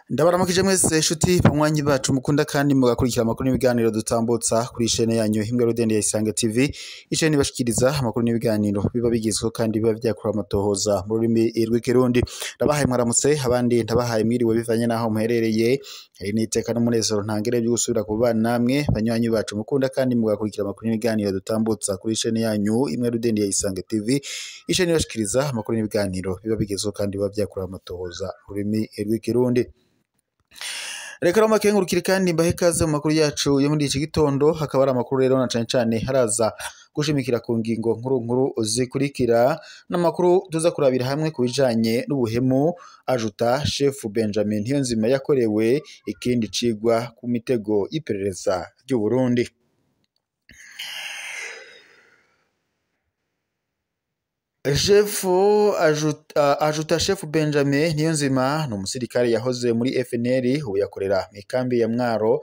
Ndabaramukije mwese nshuti banywanyi bacu mukunda kandi mugakurikira amakuru n'ibiganiro dutambutsa kuri chaîne yanyu Himbwe Rudende ya Isange TV. Ichaîne ibashikiriza amakuru n'ibiganiro biba bigizwe kandi biba vyakura amatohoza mu rurimi rw'ikirundi. Ndabahaye mwaramutse abandi ndabahaye mwiriwe bivanye naho muherereye. Niteka n'umunezero ntangere byo gusubira kubana namwe banywanyi bacu mukunda kandi mugakurikira amakuru n'ibiganiro dutambutsa kuri chaîne yanyu Himbwe Rudende ya Isange TV. Ichaîne ibashikiriza amakuru n'ibiganiro biba bigizwe kandi biba vyakura amatohoza mu rurimi rw'ikirundi. Reka rero makengurukire kandi mbahe kaze mu makuru yacu yo muri iki gitondo. Hakaba ari amakuru rero na cane haraza gushimikira ku ngingo nkuru zikurikira n'amakuru tuza kurabira hamwe ku bijanye n'ubuhemu ajuta Chef Benjamin Niyonzima yakorewe ikindi cigwa ku mitego y'iperereza ry'u Burundi. Ajuta Chef Benjamin Niyonzima n'umusirikare yahoze muri FNL ubu yakorera mikambi ya Mwaro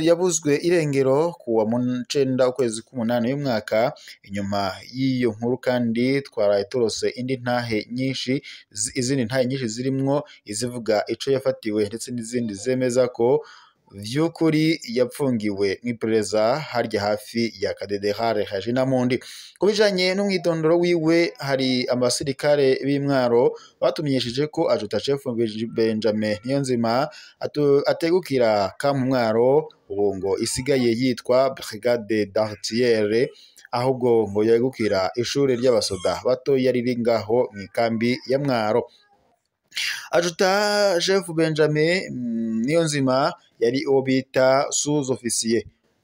yabuzwe irengero kuwa 9 ukwezi k'umunani uyu mwaka. Inyuma y'iyo nkuru kandi twaraye turose izindi ntahe nyinshi zirimwo izivuga ico yafatiwe ndetse n'izindi zemeza ko vy'ukuri yapfungiwe mw'iperereza harya hafi ya Katedrale Hajinamundi. Kubijanye n'umwidondoro wiwe, hari abasirikare b'Imwaro batumenyesheje ko ajuta Chef Benjamin Niyonzima ategukira kampu Mwaro ubu ngo isigaye yitwa Brigade d'Artillerie, ahubwo ngo yegukira ishure ry'abasoda bato yari ringaho mw'ikambi ya Mwaro. Ajuta Chef Benjamin Niyonzima yari uwo bita sous-officier,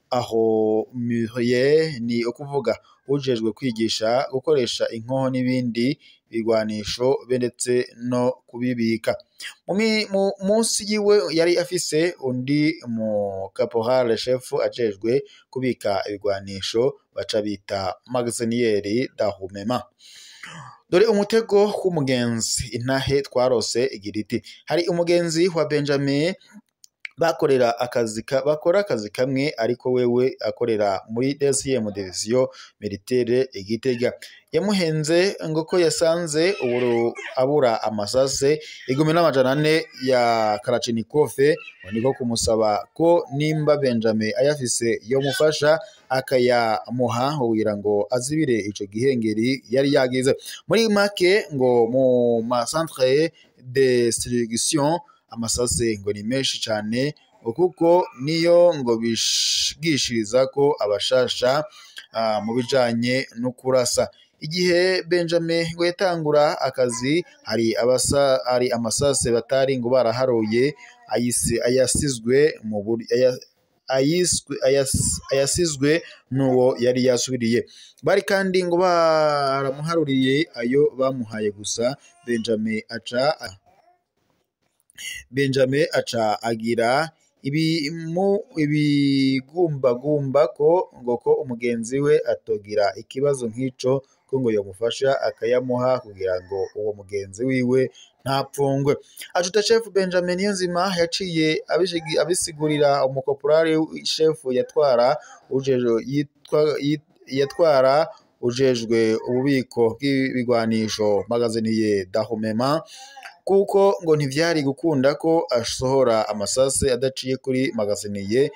aho murier ni ukuvuga ujejwe kwigisha gukoresha inkoho n'ibindi bigwanisho ndetse no kubibika. Munsi yiwe yari afise undi mu caporal chef ajejwe kubika ibigwanisho baca bita magasinieri d'armement. Dore umutego w'umugenzi intahe twarose igiriti. Hari umugenzi wa Benjamin bakora akazi kamwe ariko wewe akorera muri 2e division militaire Igitega. Yamuhenze ngo ko yasanze abura amasase 1400 ya Kalachnikov, niko kumusaba ko nimba Benjamin ayafise yo mufasha akayamuha kugira ngo azibire ico gihengeri yari yagize. Muri make ngo mu centre de distribution amasase ngo ni menshi cyane kuko niyo ngo bishishiriza ko abashasha mu bijanye no kurasa. Igihe Benjamin ngo yatangura akazi hari amasase batari ngo baraharuye ayasizwe n'uwo yari yasubiriye. Bari kandi ngo baramuharuriye ayo bamuhaye gusa. Benjamin aca agira ibigumbagumba ko umugenzi we atogira ikibazo nk'ico ko ngo yomufasha akayamuha kugira ngo uwo mugenzi wiwe ntapfungwe. Ajuta Chef Benjamin Niyonzima yaciye abisigurira umukoporari chef yatwara ujejwe ububiko bw'ibigwanisho magasinier d'armement, kuko ngo ntivyari gukunda ko asohora amasase adaciye kuri magasiniye.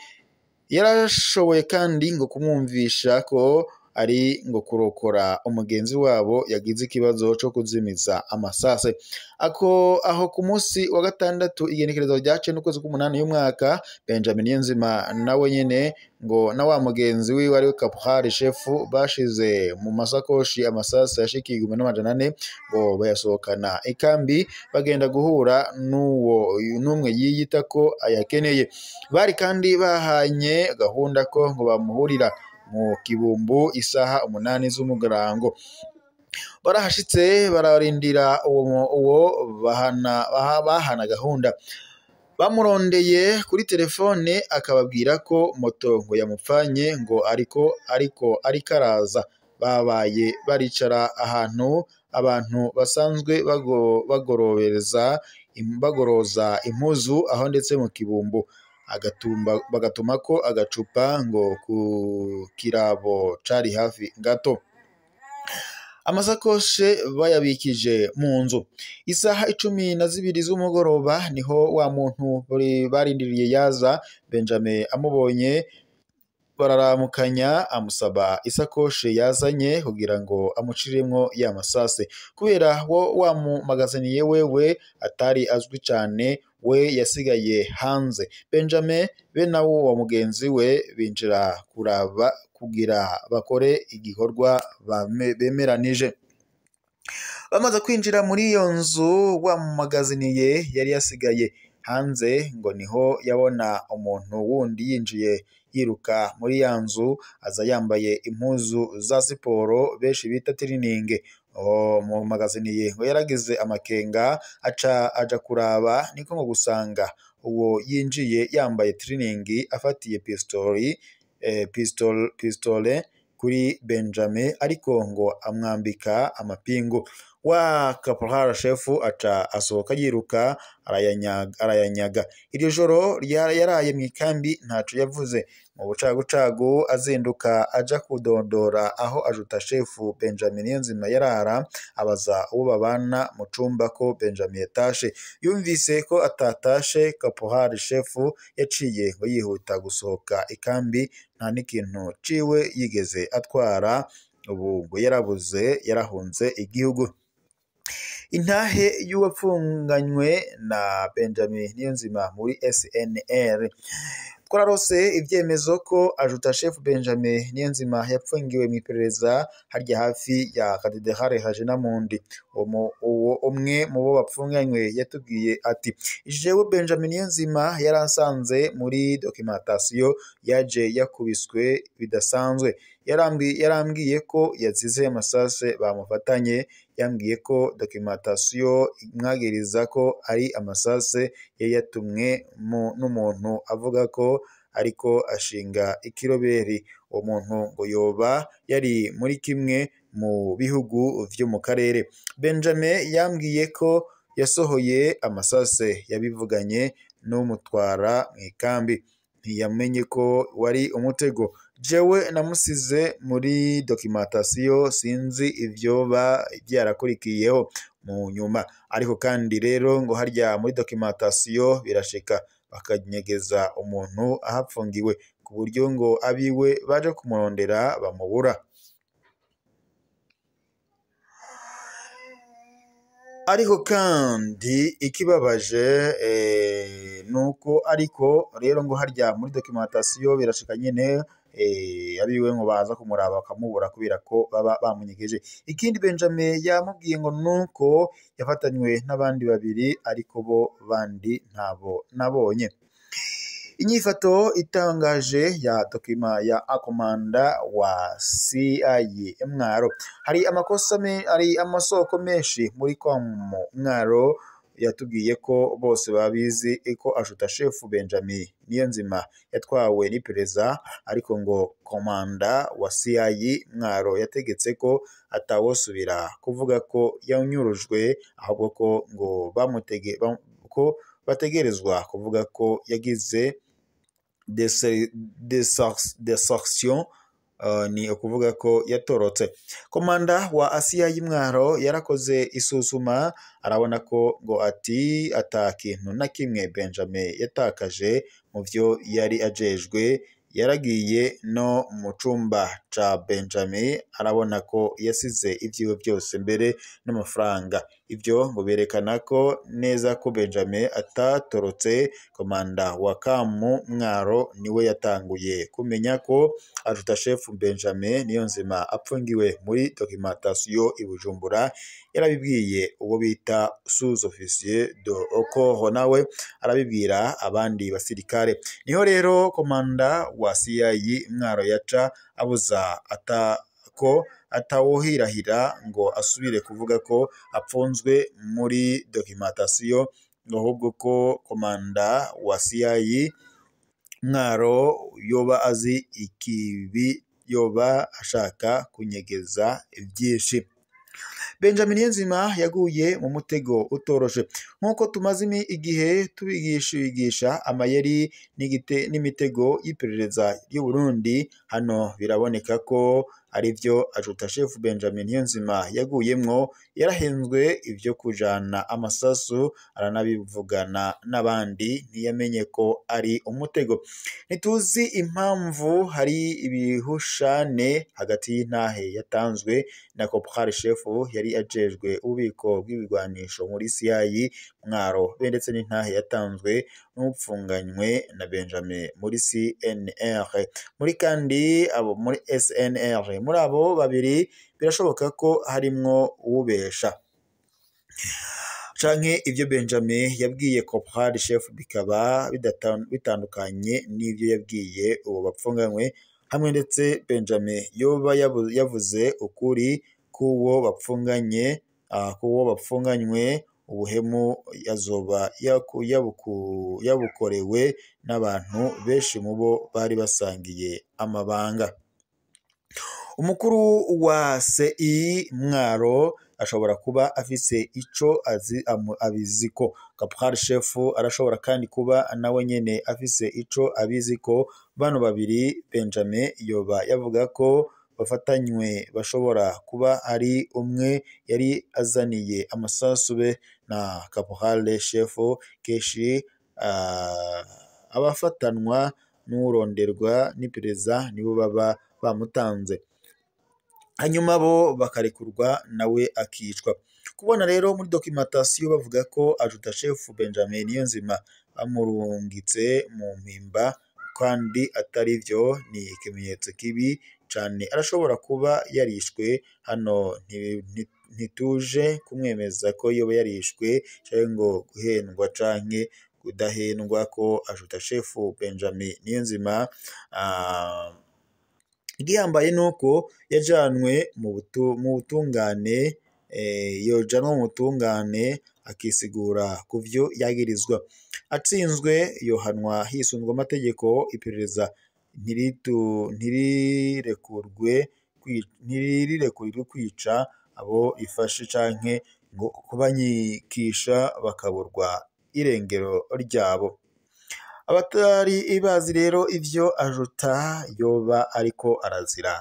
Yarashoboye kandi ngo kumwumvisha ko ari ngo kurokora umugenzi wabo yagize ikibazo cyo kuzimiza amasase. Aho ku munsi wa gatandatu igenekerezo rya 9 ukwezi k'umunani uyu mwaka, Benjamin Niyonzima nawe nyene ngo na wa mugenzi wiwe ari caporal chef bashize mu masakoshi amasase yashikiye 1400 ngo bayasohokana ikambi bagenda guhura n'umwe yiyita ko ayakeneye. Bari kandi bahanye gahunda ko ngo bamuhurira mu Kibumbu isaha 8 z'umugarango. Barahashitse bararindira uwo bahana gahunda. Bamurondeye kuri telefone akababwira ko moto ngo yamupfanye ngo ariko araza. Babaye baricara ahantu abantu basanzwe bagoroza impuzu aho ndetse mu Kibumbu. bagatumako agacupa ngo ku kirabo cari hafi gato. Amasakoshe bayabikije mu nzu. Isaha 12 z'umugoroba niho wa muntu barindiriye yaza. Benjamin amubonye bararamukanya, amusaba isakoshe yazanye kugira ngo amuciremwo ya masase. Kubera wa mumagaziniye wewe atari azwi cyane, we yasigaye hanze. Benjamin be nawo wa mugenzi we binjira kuraba kugira bakore igikorwa bemeranije. Bamaze kwinjira muri iyo nzu, wa mumagaziniye yari yasigaye hanze ngo niho yabona umuntu wundi yinjiye yiruka muri ya nzu, aza yambaye impuzu za siporo benshi bita tirininge. Mu magaziniye ngo yaragize amakenga, aja kuraba, niko ngo gusanga uwo yinjiye yambaye tiriningi afatiye pistole kuri Benjamin, ariko ngo amwambika amapingu. Wa Caporal chef aca asohoka yiruka arayanyaga. Iryo joro yaraye mu ikambi ntaco yavuze. Mu bucagucagu azinduka aja kudondora aho ajuta chef Benjamin Niyonzima yarara, abaza uwo babana mu cumba ko Benjamin yatashe. Yumvise ko atatashe, Caporal chef yaciye ngo yihuta gusohoka ikambi, nta n'ikintu ciwe yigeze atwara. Ubu ngo yarabuze, yarahunze igihugu. Intahe y'uwapfunganywe na Benjamin Niyonzima muri SNR. Twararose ivyemezo ko ajuta chef Benjamin Niyonzima yapfungiwe mu iperereza harya hafi ya Katedrale Hajinamundi. Umwe mu bo bapfunganywe yatubwiye ati, jewe Benjamin Niyonzima yaransanze muri documentation, yaje yakubiswe bidasanzwe. Yarambwiye ko yazize amasase bamufatanye, yambwiye ko documentation imwagiriza ko ari amasase yari yatumwe n'umuntu avuga ko ariko ashinga ikiroberi. Uwo muntu ngo yoba yari muri kimwe mu bihugu vyo mu karere. Benjamin yambwiye ko yasohoye amasase, yabivuganye n'umutwara mu ikambi, ntiyamenye ko wari umutego. Jewe namusize muri documentation, sinzi ivyoba byarakurikiyeho mu nyuma. Ariko kandi rero ngo harya muri documentation birashika bakanyegeza umuntu ahapfungiwe, ku buryo ngo abiwe baje kumurondera bamubura. Ariko kandi ikibabaje nuko ariko rero ngo harya muri documentation birashika nyene abiwe ngo baza kumuraba bakamubura kubera ko baba bamunyegeje. Ikindi Benjamin yamubwiye ngo nuko yafatanywe n'abandi babiri, ariko bo bandi ntabo nabonye. Inyifato itangaje ya dokima ya akomanda wa CIA Mwaro. Hari amasoko menshi muri Mwaro yatubwiye ko bose babizi ko ajuta chef Benjamin Niyonzima yatwawe n'iperereza, ariko ngo komanda wa CIA Mwaro yategetse ko atawosubira kuvuga ko yanyurujwe, ahubwo ko ngo bategerezwa kuvuga ko yagize desertion, ni ukuvuga ko yatorotse. Komanda wa CIA Mwaro yarakoze isuzuma, arabona ko ngo ata kintu na kimwe Benjamin yatakaje mu vyo yari ajejwe. Yaragiye no mu cumba ca Benjamin, arabona ko yasize ivyiwe byose mbere n'amafaranga. Ivyo ngo berekana ko neza ko Benjamin atatorotse. Komanda wa Mwaro niwe yatanguye kumenya ko ajuta chef Benjamin Niyonzima apfungiwe muri documentation i Bujumbura. Yarabibwiye uwo bita sous-officier de corps, nawe arabibwira abandi basirikare. Niho rero komanda wa CIA Mwaro yaca abuza ko atawohirahira ngo asubire kuvuga ko apfunzwe muri documentation, ahubwo ko komanda wa CIA Mwaro yoba azi ikibi, yoba ashaka kunyegeza ivyinshi. Benjamin Niyonzima yaguye mu mutego utoroshe nk'uko tumaze igihe tubigisha amayeri n'imitego y'iperereza ry'u Burundi. Hano biraboneka ko ari byo Adjudant Chef Benjamin Niyonzima yaguyemwo. Yarahenzwe ibyo kujana amasasu, aranabivugana n'abandi, ntiyamenye ko ari umutego. Ntituzi impamvu hari ibihushane hagati y'intahe yatanzwe na Caporal Chef yari ajejwe ububiko bw'ibigwanisho muri CI Mwaro ndetse n'intahe yatanzwe n'upfunganywe na Benjamin muri CNR, muri kandi abo muri SNR. Muri abo babiri birashoboka ko harimwo uwubesha canke ibyo Benjamin yabwiye Caporal Chef bikaba bitandukanye n'ibyo yabwiye uwo bapfunganywe, hamwe ndetse Benjamin yoba yavuze ukuri kuwo bapfunganywe, ubuhemu yazoba yabukorewe n'abantu benshi mu bo bari basangiye amabanga. Umukuru wa CI Mwaro ashobora kuba afise ico abiziko. Caporal Chef arashobora kandi kuba nawe nyene afise ico abiziko. Bano babiri Benjamin yoba yavuga ko bafatanywe bashobora kuba ari umwe yari azaniye amasasu be na Caporal Chef. Keshi abafatanwa n'uronderwa n'iperereza nibo baba bamutanze, hanyuma bo bakarekurwa nawe akicwa. Kubona rero muri documentation bavuga ko Adjudant Chef Benjamin Niyonzima amurungitse mu mpimba kandi atari byo, ni ikimenyetso kibi cane. Arashobora kuba yarishwe. Hano ntituje kumwemeza ko yoba yarishwe canke ngo guhendwa canke kudahendwa ko Adjudant Chef Benjamin Niyonzima igihambaye nuko yajanwe mu butungane, yojanwa mu butungane akisigura ku vyo yagirizwa. Atsinzwe yohanwa hisunzwe amategeko. Iperereza ntirirekurwe kwica abo ifashe canke ngo kubanyikisha bakaburwa irengero ryabo. Abatari bazi rero ivyo Adjudant yoba ariko arazira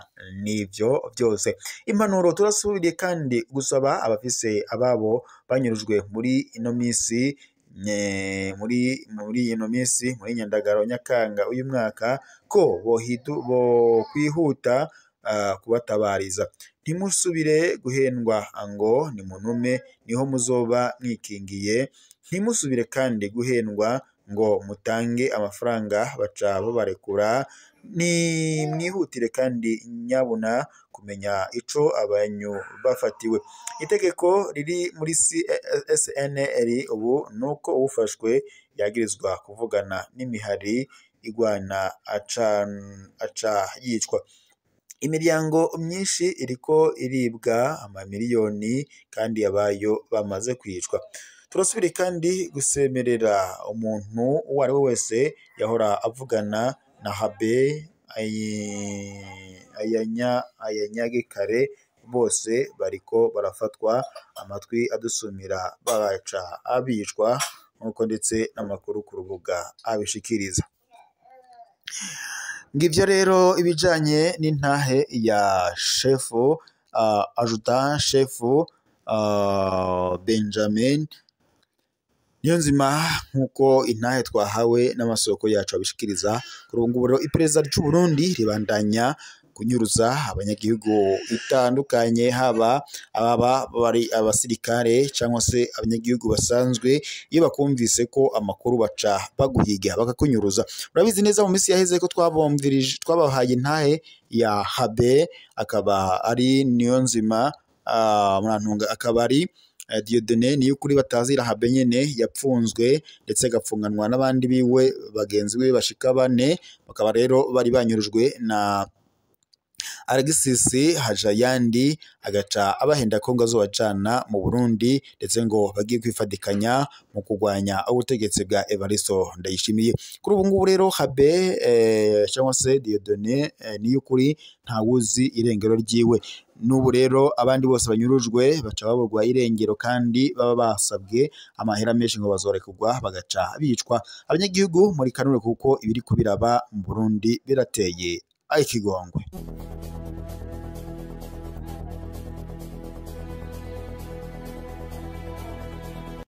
n'ivyo byose. Impanuro turasubiriye kandi gusaba abafise ababo banyurujwe muri ino misi, muri Nyandagaro Nyakanga uyu mwaka, ko kwihuta kubatabariza. Ntimusubire guhendwa ngo nimunume niho muzoba mwikingiye. Ntimusubire kandi guhendwa ngo mutange amafaranga baca babarekura. Ni mwihutire kandi nyabuna kumenya ico abanyu bafatiwe. Itegeko riri muri SNL ubu nuko ufashwe yagirizwa kuvugana n'imihari igwana aca yicwa. Imiryango myinshi iriko iribwa amamiliyoni kandi abayo bamaze kwicwa. Turasubire kandi gusemerera umuntu uwo ari we wese yahora avugana na Habe ayanyagikare. Bose bariko barafatwa amatwi adusumira babaca abicwa, nkuko ndetse n'amakuru ku rubuga abishikiriza. Ngivyo rero ibijanye n'intahe ya Chef Adjudant Chef Benjamin Niyonzima, nkuko intahe twahawe n'amasoko yacu abishikiriza. Kuri ubu ngubu rero iperereza ry'u Burundi ribandanya kunyuruza abanyagihugu itandukanye, haba bari abasirikare cyangwa se abanyagihugu basanzwe. Iyo bakumvise ko amakuru baca baguhiga bakakunyuruza. Urabizi neza mu minsi yaheze ko twabahaye intahe ya Habe, akaba ari Niyonzima, Murantunga akaba ari Dieudonné Niyukuri batazira Habe nyene yapfunzwe ndetse agapfunganwa n'abandi biwe bagenzi be bashika 4. Bakaba rero bari banyurujwe na Alexis Hajayandi, agaca abahenda ko ngo azobajana mu Burundi ndetse ngo bagiye kwifadikanya mu kugwanya ubutegetsi bwa Evariste Ndayishimiye. Kuri ubu ngubu rero Habe cyangwa se Dieudonné Niyukuri ntawuzi irengero ryiwe. n'ubu rero abandi bose banyurujwe baca baburwa irengero kandi baba basabwe amahera menshi ngo bazorekurwa bagaca bicwa. Abanyagihugu muri kanure kuko ibiri kubiraba mu Burundi birateye ikigongwe.